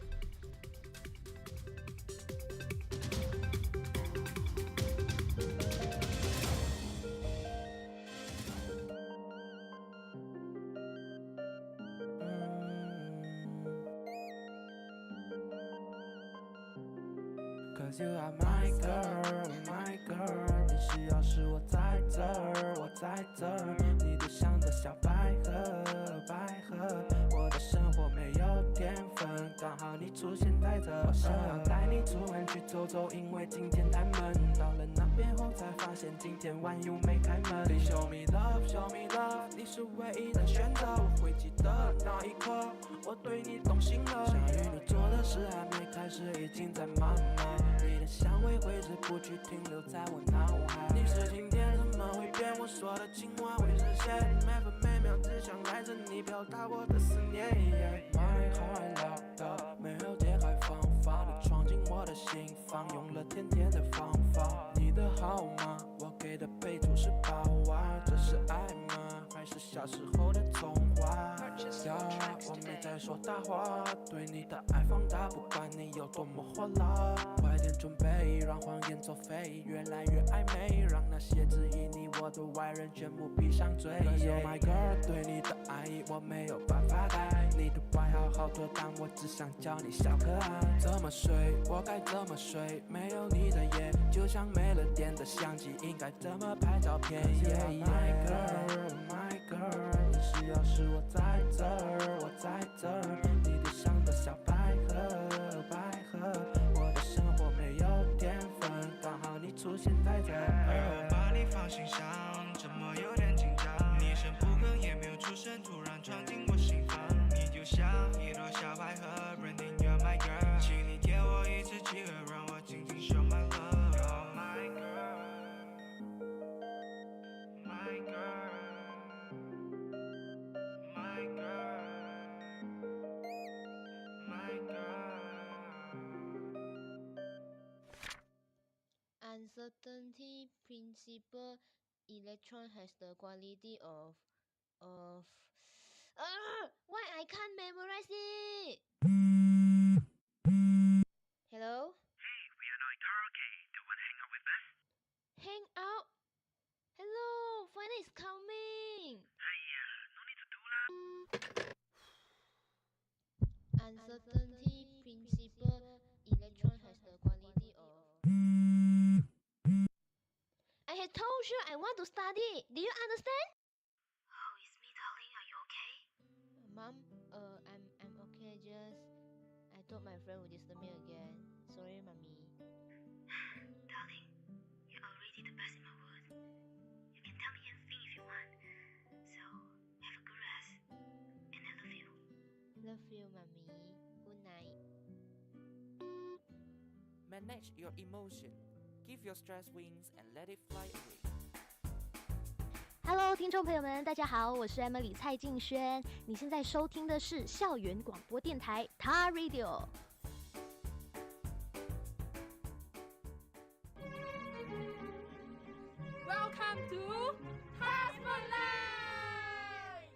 Cause you are my girl, my girl， 你需要时我在这儿，我在这儿。你就像个小百合，百合。我的生活没有天分，刚好你出现在这。我想要带你出门去走走，因为今天太闷。到了那边后才发现今天晚又没开门。Please show me love, show me love， 你是唯一的选择。我会记得那一刻，我对你动心了。想与你做的事还没开始，已经在慢慢。你的香味挥之不去，停留在我脑海。你是晴天，怎么会变？我说的情话会实现，每分每秒只想带着你表达我的思念。My heart locked， 没有解开方法，你闯进我的心房，用了甜甜的方法。你的号码，我给的备注是宝啊，这是爱吗？还是小时候的童话？我没在说大话，对你的爱放大，不管你有多么火辣。快点准备，让谎言作废，越来越暧昧，让那些质疑你我的外人全部闭上嘴。Cause you're my girl， 对你的爱意我没有办法改，你的外号好多，但我只想叫你小可爱。怎么睡？我该怎么睡？没有你的夜，就像没了电的相机，应该怎么拍照片 ？Yeah, my girl, my girl， 你需要时我在这儿，我在这儿。你就像个小百合，百合。我的生活没有天分，刚好你出现在这儿。我把你放心上，怎么有点紧张？你声不吭也没有出声，突然闯进我心房。你就像一朵小百合 ，Branding you're my girl， 请你给我一次机会，让我尽情 show my love。You're my girl, my girl, my girl, my girl。Uncertainty principle electron has the quality of why I can't memorize it? Hello? Hey, we are now in karaoke. Do you want to hang out with us? Hang out? Hello, Friday is coming. No need to do lah. Uncertainty principle electron has the quality of I had told you I want to study. Do you understand? Oh, it's me, darling. Are you okay? Mom, I'm okay. Just I thought my friend would disturb me again. Sorry, mommy. Darling, you're already the best in my world. You can tell me anything if you want. So, have a good rest. And I love you. Love you, mommy. Good night. Manage your emotion. Give your stress wings and let it fly away. Hello， 听众朋友们，大家好，我是 Emily 蔡静轩。你现在收听的是校园广播电台 TAR Radio。Welcome to TAR Spotlight。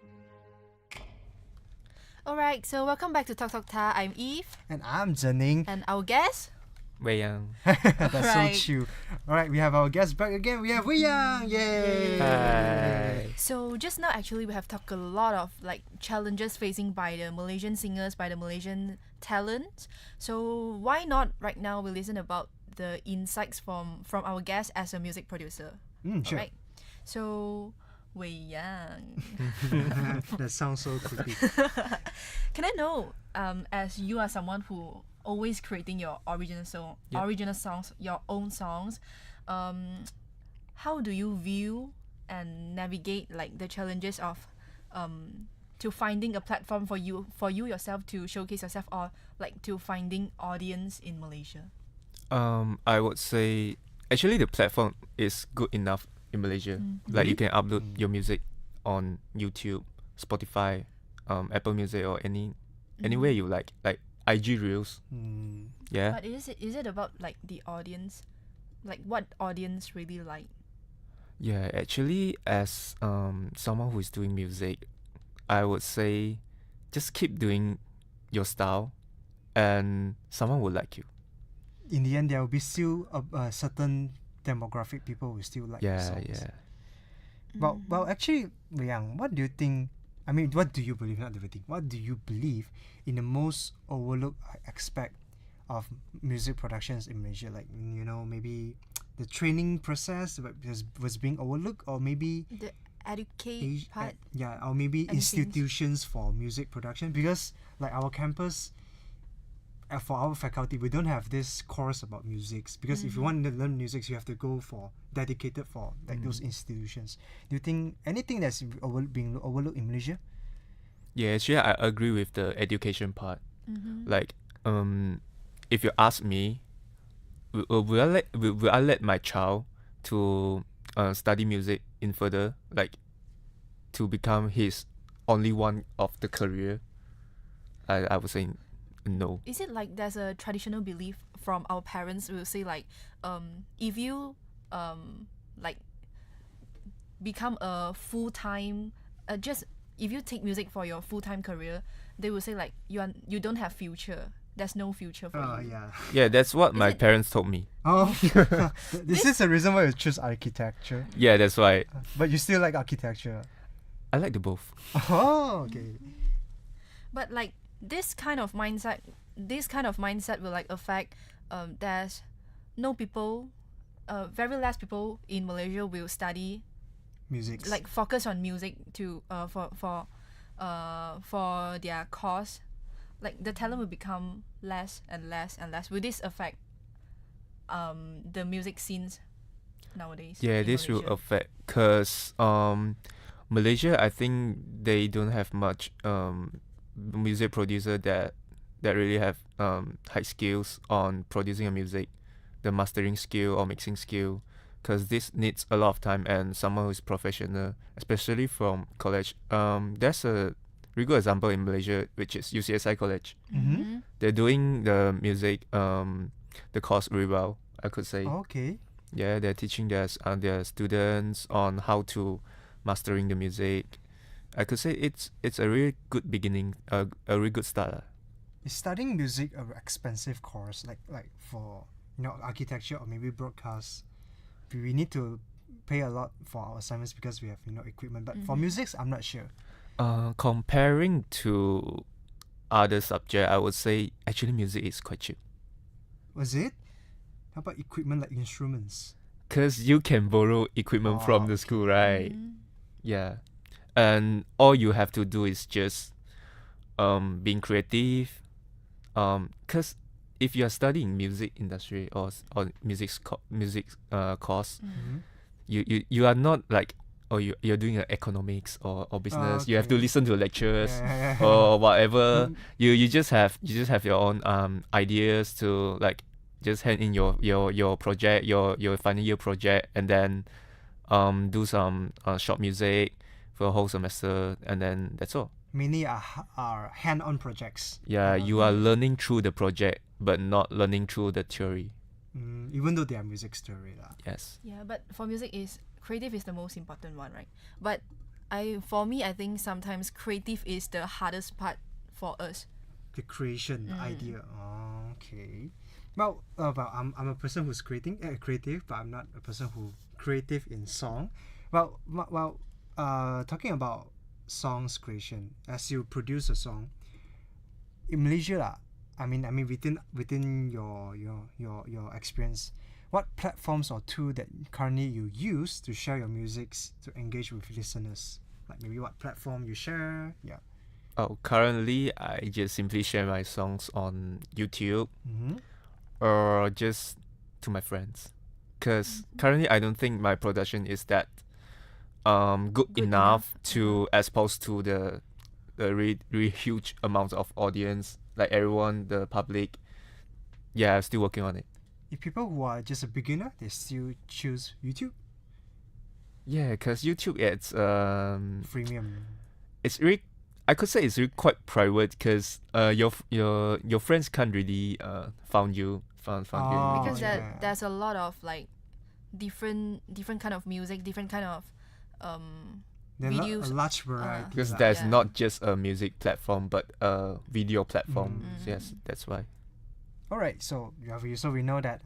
Alright, so welcome back to Talk Talk Ta. I'm Eve. And I'm Zening. And our guest? Wei Yang. That's Right. so chill. Alright, we have our guest back again. We have Wei Yang. Yay! Hi. So just now actually we have talked a lot of like challenges facing by the Malaysian singers, by the Malaysian talents. So why not right now we listen about the insights from our guest as a music producer. Sure. Alright. So Wei Yang. That sounds so creepy. Can I know, as you are someone who always creating your original songs, your own songs, how do you view and navigate like the challenges of to finding a platform for you yourself to showcase yourself, or like to finding audience in Malaysia? I would say actually the platform is good enough in Malaysia. Like you can upload your music on YouTube, Spotify, Apple Music, or anywhere you like IG Reels. Yeah. But is it about like the audience, like what audience really like? Yeah, actually, as someone who is doing music, I would say just keep doing your style, and someone will like you. In the end, there will be still a certain demographic people who still like your songs. Yeah. Well, actually, Wei Yang, what do you think? I mean, what do you believe? Not everything. What do you believe in the most overlooked aspect of music productions in Malaysia? Like, maybe the training process was being overlooked, or maybe The educate part. or maybe Education. institutions for music production, because like our campus. For our faculty, we don't have this course about music, because if you want to learn music, you have to go for dedicated for like those institutions. Do you think anything that's being overlooked in Malaysia? Yeah, actually, I agree with the education part. Like, if you ask me, will I let my child to study music in further, like, to become his only one of the career? I would say no. Is it like there's a traditional belief from our parents who will say like, if you like become a full-time, just if you take music for your full-time career, they will say like you don't have future. There's no future for you. Yeah. Yeah, that's what my parents told me. Oh, this is the reason why you choose architecture. Yeah, that's why. But you still like architecture. I like the both. Oh, okay. But like this kind of mindset will like affect. There's no people, very less people in Malaysia will study music. Like focus on music to for their course. Like the talent will become less and less and less. Will this affect the music scenes nowadays? Yeah, this will affect, cause Malaysia, I think they don't have much music producer that really have high skills on producing a music, the mastering skill or mixing skill, because this needs a lot of time and someone who's professional, especially from college. There's a really good example in Malaysia, which is UCSI College. They're doing the music the course really well, I could say. Okay. Yeah, they're teaching their students on how to mastering the music. I could say it's a really good beginning, a really good start. Is studying music an expensive course, like for architecture or maybe broadcast? We need to pay a lot for our assignments because we have equipment. But for music, I'm not sure. Comparing to other subject, I would say actually music is quite cheap. Was it? How about equipment like instruments? Cause you can borrow equipment from the school, right? Yeah. And all you have to do is just being creative. Cause if you are studying music industry or music course, you are not like you're doing economics or business. You have to listen to lectures or whatever. You just have your own ideas to like just hand in your project, your final year project, and then do some short music for a whole semester, and then that's all. Many are hand-on projects. Yeah, you are learning through the project, but not learning through the theory. Even though they are music theory. Yes. Yeah, but for music creative is the most important one, right? But for me, I think sometimes creative is the hardest part for us. The creation, the idea. Oh, okay. Well, I'm a person who's creative, but I'm not a person who creative in song. Well, talking about songs creation, as you produce a song in Malaysia, lah. I mean, within your experience, what platforms or tool that currently you use to share your music to engage with listeners? Like maybe what platform you share? Yeah. Oh, currently I just simply share my songs on YouTube or just to my friends. Because currently I don't think my production is that good enough to expose to the really huge amount of audience, like everyone, the public. Yeah, I'm still working on it. If people who are just a beginner, they still choose YouTube? Yeah, because YouTube, it's freemium. It's really, I could say it's really quite private because your friends can't really found you. Because there's a lot of like different kind of music, different kind of videos. A large variety. Because there's not just a music platform, but a video platform. Yes, that's why. All right, so we know that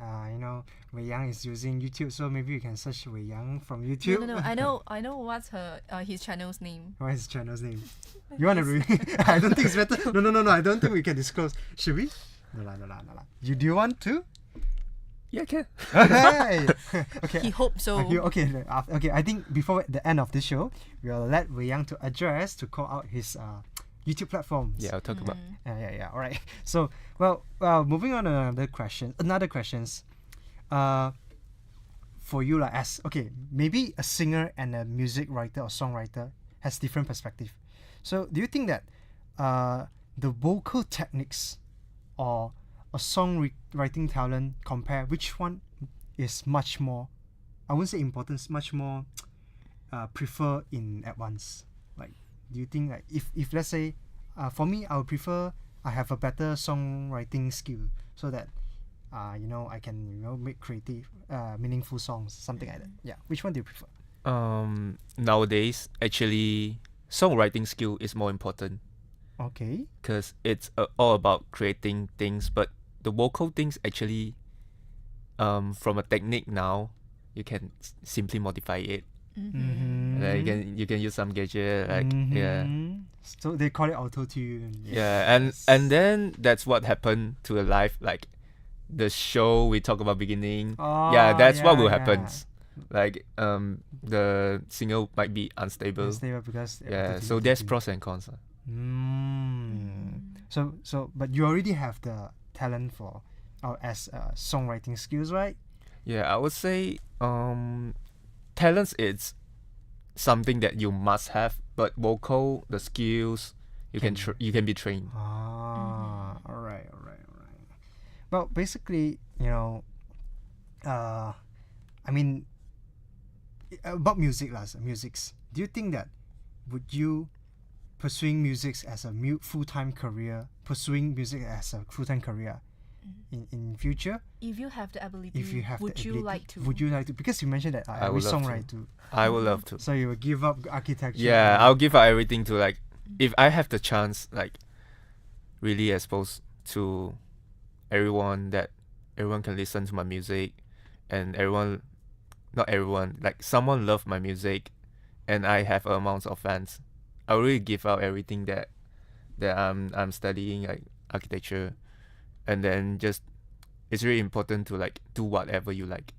Wei Yang is using YouTube, so maybe you can search Wei Yang from YouTube. No. I know what's his channel's name. What is his channel's name? You want to I don't think it's better. No. I don't think we can disclose. Should we? No. Do you want to? Yeah, I can. Hey! Okay. He hopes so. Okay. I think before the end of this show, we'll let Wei Yang to call out his YouTube platforms. Yeah, I'll talk about. Yeah. All right. So, well, moving on to another questions. For you, like maybe a singer and a music writer or songwriter has different perspective. So, do you think that the vocal techniques or a song writing talent compare, which one is much more, I wouldn't say importance, much more prefer in advance? Like, do you think, like, if let's say for me, I would prefer I have a better songwriting skill so that I can make creative meaningful songs, something like that. Yeah, which one do you prefer? Nowadays, actually, songwriting skill is more important. Okay. Because it's all about creating things, but the vocal things actually, from a technique now, you can simply modify it. Like you can use some gadget, like yeah. So they call it auto-tune. Yeah, and then that's what happened to a life, like the show we talk about beginning. That's what will happen. Like the singer might be unstable. Because so there's pros and cons. So but you already have the talent for as songwriting skills, right? Yeah, I would say talents is something that you must have, but vocal, the skills, you can be trained. All right. Well, basically, I mean, about musics. Do you think that would you pursuing music as a full-time career, in future? If you have the ability, would you like to? Because you mentioned that I would songwrite too. I would love to. So you will give up architecture? Yeah, I'll give up everything to, like, if I have the chance, like, really expose to everyone, that everyone can listen to my music, and not everyone, like someone love my music, and I have amounts of fans. I'll really give out everything that I'm studying, like architecture, and then just it's really important to, like, do whatever you like.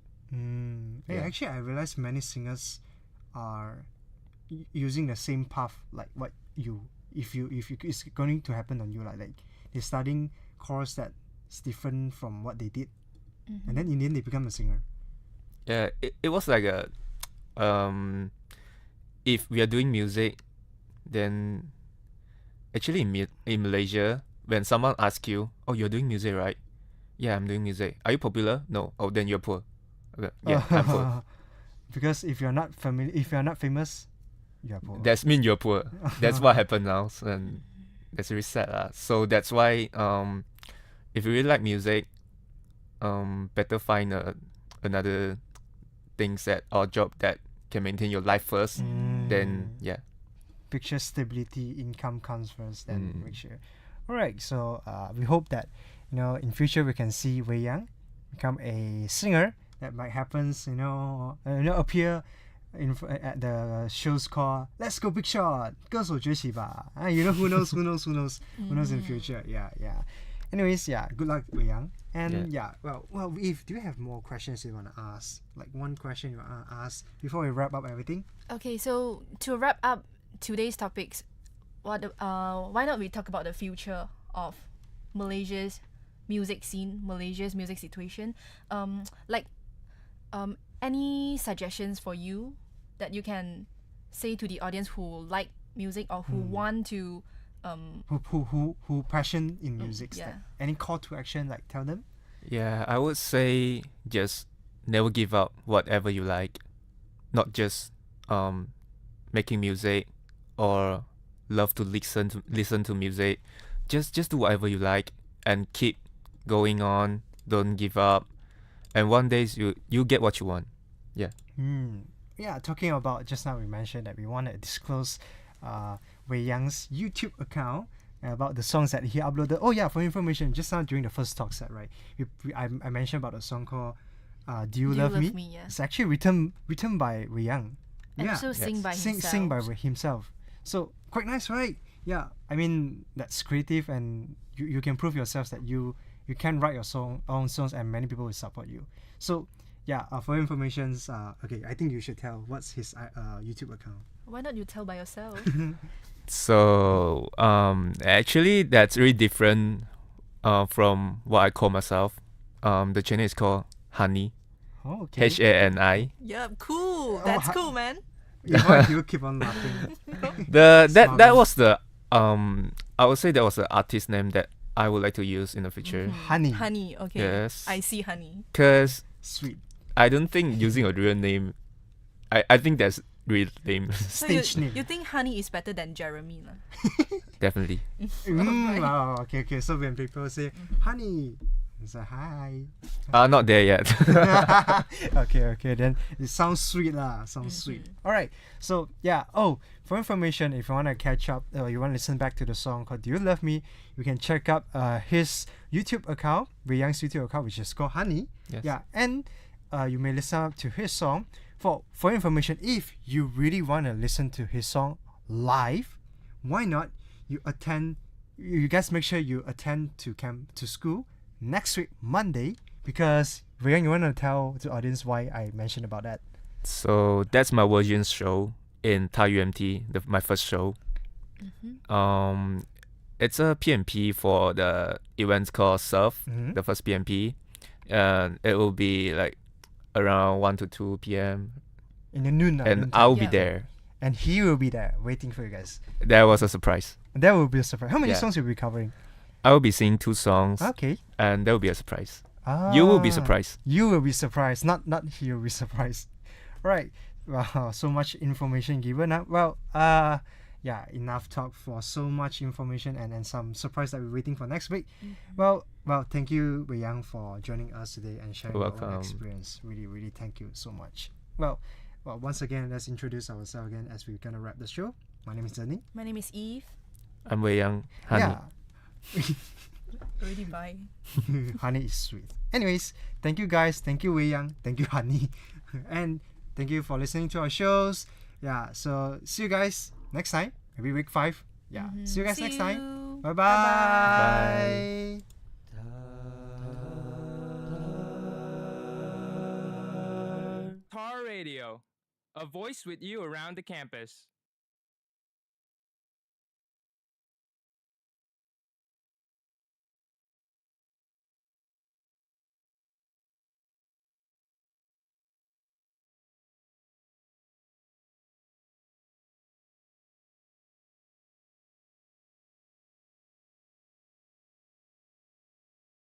Actually, I realize many singers are using the same path, like what if it's going to happen on you, like they're studying course that's different from what they did, and then in the end they become a singer. Yeah, it was like a if we are doing music, then actually in Malaysia, when someone asks you, "Oh, you're doing music, right?" "Yeah, I'm doing music." "Are you popular?" "No." "Oh, then you're poor." "Okay. Yeah, I'm poor." Because if you're not famous, you're poor. That means you're poor. That's what happened now, and that's really sad. So that's why if you really like music, better find another things or job that can maintain your life first. Then picture stability, income comes first, then make sure. All right, so we hope that in future we can see Wei Yang become a singer. That might happen, appear at the shows called Let's Go Big Shot 歌手崛起吧 who knows who knows in the future. Yeah. Anyways, good luck Wei Yang. And well, Eve, do you have more questions you want to ask? Like one question you want to ask before we wrap up everything? Okay, so to wrap up today's topics, why not we talk about the future of Malaysia's music scene, Malaysia's music situation? Any suggestions for you that you can say to the audience who like music or who want to who passion in music? Any call to action, like tell them? Yeah, I would say just never give up whatever you like. Not just making music or love to listen to music. Just do whatever you like and keep going on. Don't give up. And one day you get what you want. Yeah. Yeah, talking about just now we mentioned that we want to disclose Wei Yang's YouTube account about the songs that he uploaded. Oh yeah, for information, just now during the first talk set, right? I mentioned about a song called Do You Love Me? Yeah. It's actually written by Wei Yang. And also sing by himself. Sing by himself. So quite nice, right? Yeah, I mean that's creative, and you can prove yourself that you can write your own songs, and many people will support you. So yeah, for information, okay, I think you should tell what's his YouTube account. Why not you tell by yourself? So actually that's really different from what I call myself. The channel is called Hani. Oh, okay. HANI. Yeah, cool. That's cool, man. You keep on laughing. That was the I would say that was the artist name that I would like to use in the future. Honey, okay. Yes. I see Honey. Cause sweet. I don't think using a real name. I think that's real name. Stage name. You think Honey is better than Jeremy, lah? Definitely. Wow. Okay. So when people say Honey, it's like hi. Not there yet. Okay. Then it sounds sweet lah. Sweet. All right. So yeah. Oh, for information, if you want to catch up or you want to listen back to the song called Do You Love Me, you can check out his YouTube account, Wei Yang's YouTube account, which is called Honey. Yes. Yeah. And you may listen up to his song. For information, if you really want to listen to his song live, why not you guys make sure you attend to school next week Monday, because Wei Yang, you want to tell the audience why I mentioned about that? So that's my version show in Thai UMT, my first show. It's a PMP for the events called Surf, the first PMP, and it will be like around 1 to 2 p.m. in the noon. And I'll be there. And he will be there waiting for you guys. That was a surprise. That will be a surprise. How many songs will you be covering? I will be singing 2 songs. Okay. And that will be a surprise. You will be surprised. You will be surprised. Not he will be surprised. Right. Wow, so much information given. Yeah, enough talk for so much information and some surprise that we're waiting for next week. Well, thank you, Wei Yang, for joining us today and sharing your own experience. Really, really thank you so much. Well, once again, let's introduce ourselves again as we're gonna wrap the show. My name is Zeni. My name is Eve. I'm Wei Yang. Honey. Yeah. Already bye. Honey is sweet. Anyways, thank you guys. Thank you, Wei Yang. Thank you, Honey. And thank you for listening to our shows. Yeah, so see you guys next time. Maybe week 5. Yeah. See you guys next time. Bye-bye. Bye. Tar Radio, a voice with you around the campus.